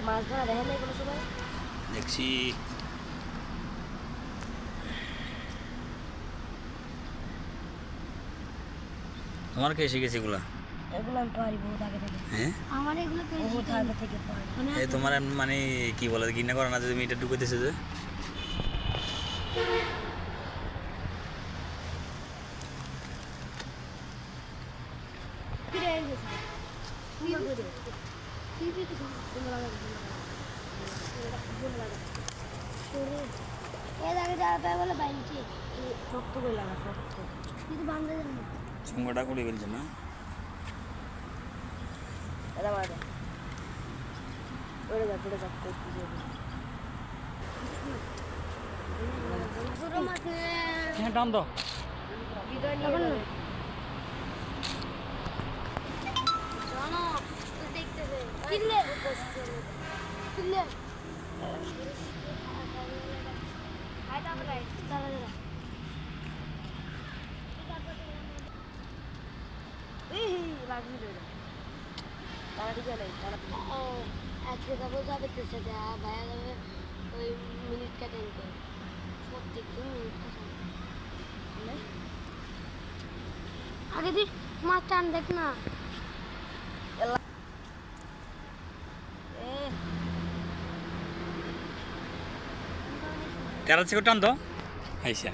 মাছ ধরা দেখেন নাই কোনো সময়? দেখছি তোমার কে শিখেছে এগুলা? এগুলো আমি পারি বহুত আগে থেকে। হ্যাঁ আমার এগুলো তো বহুত আগে থেকে পারি। এই তোমার মানে কি বলে ঘৃণা করে না যে তুমি এটা ঢুকাইতেছো যে? ফিরে এসেছি এর আগে যাওয়া পায় বলে বাইনছি শক্ত করে লাগা শক্ত। কিন্তু বান্ধব না সঙ্গটা করে ফেলছে না? এটা মারে পড়ে যা করতে যাবে। পুরো মাছ হ্যাঁ টান দাও। বিদায় নিয়ে যাবে। জানো দেখতেছে কিনলে কিনলে হাই দাও রাইট দাঁড়া দাঁড়া এই লাগি রে। তাড়াতাড়ি চলে তাড়াতাড়ি। ও আজকে যাবো যাবে তো সেটা ভাইয়া যাবে ওই মিনিট কাটেন করে প্রত্যেক দিন মিনিট কাটেন আগে দিন মাছ টান দেখ না তেরা থেকে টান দাও আইসা